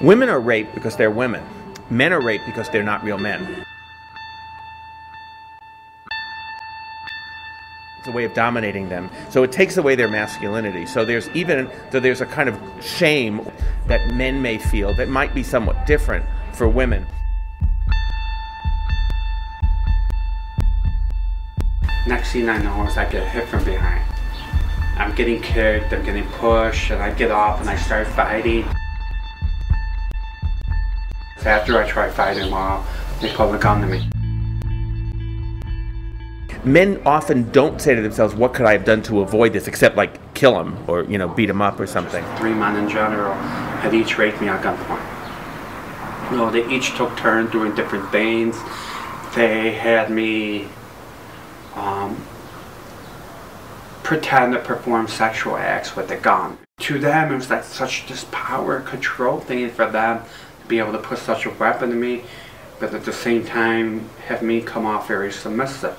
Women are raped because they're women. Men are raped because they're not real men. It's a way of dominating them. So it takes away their masculinity. So there's a kind of shame that men may feel that might be somewhat different for women. Next thing I know is I get hit from behind. I'm getting kicked, I'm getting pushed, and I get off and I start fighting. So after I try fighting them off, they pull a gun to me. Men often don't say to themselves, what could I have done to avoid this, except like kill him or, beat him up or something. 3 men in general had each raped me at gunpoint. They each took turns doing different things. They had me pretend to perform sexual acts with a gun. To them, it was like such this power control thing for them to be able to put such a weapon to me, but at the same time have me come off very submissive.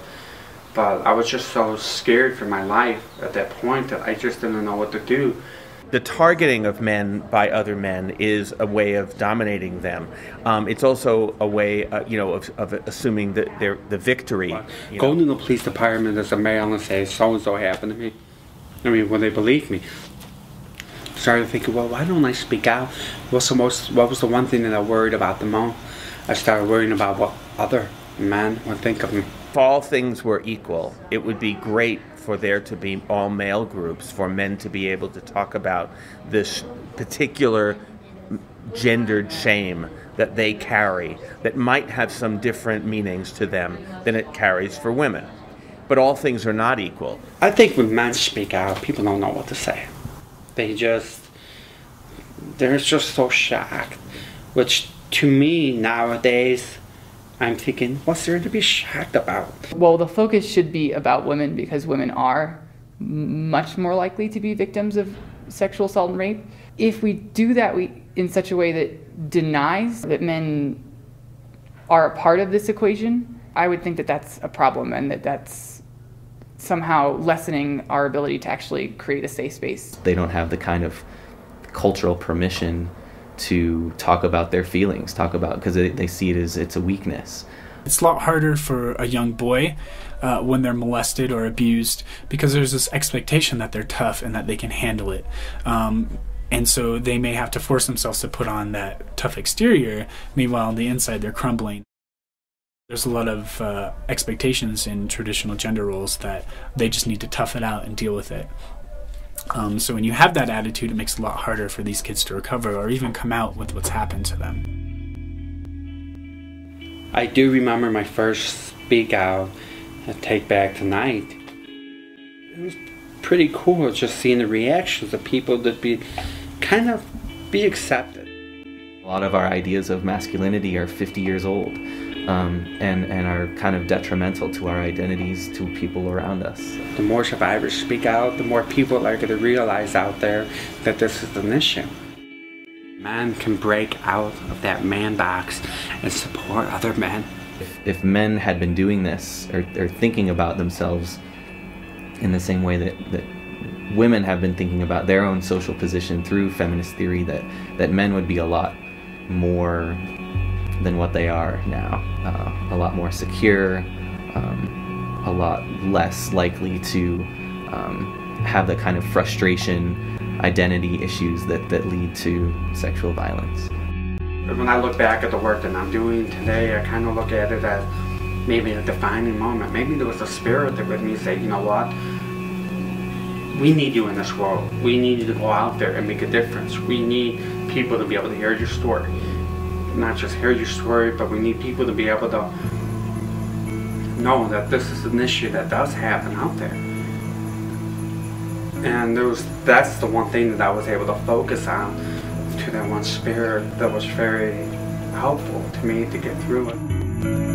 But I was just so scared for my life at that point that I just didn't know what to do. The targeting of men by other men is a way of dominating them. It's also a way, of assuming that they're the victory. Going to the police department as a male and say, so-and-so happened to me. I mean, when they believe me. Started thinking, well, why don't I speak out? What was the one thing that I worried about the most? I started worrying about what other men would think of me. If all things were equal, it would be great for there to be all male groups, for men to be able to talk about this particular gendered shame that they carry that might have some different meanings to them than it carries for women. But all things are not equal. I think when men speak out, people don't know what to say. They're just so shocked, which to me nowadays, I'm thinking, what's there to be shocked about? Well, the focus should be about women because women are much more likely to be victims of sexual assault and rape. If we do that in such a way that denies that men are a part of this equation, I would think that that's a problem and that that's somehow lessening our ability to actually create a safe space. They don't have the kind of cultural permission to talk about their feelings, because they see it as it's a weakness. It's a lot harder for a young boy when they're molested or abused because there's this expectation that they're tough and that they can handle it. And so they may have to force themselves to put on that tough exterior, meanwhile on the inside they're crumbling. There's a lot of expectations in traditional gender roles that they just need to tough it out and deal with it. So when you have that attitude, it makes it a lot harder for these kids to recover or even come out with what's happened to them. I do remember my first speak out at Take Back Tonight. It was pretty cool just seeing the reactions of people that be accepted. A lot of our ideas of masculinity are 50 years old and are kind of detrimental to our identities, to people around us. The more survivors speak out, the more people are going to realize out there that this is an issue. Men can break out of that man box and support other men. If men had been doing this or thinking about themselves in the same way that women have been thinking about their own social position through feminist theory, that men would be a lot more than what they are now. A lot more secure, a lot less likely to have the kind of frustration, identity issues that lead to sexual violence. When I look back at the work that I'm doing today, I kind of look at it as maybe a defining moment. Maybe there was a spirit that with me say, you know what? We need you in this world. We need you to go out there and make a difference. We need people to be able to hear your story. Not just hear your story, but we need people to be able to know that this is an issue that does happen out there. And that's the one thing that I was able to focus on, to that one spirit that was very helpful to me to get through it.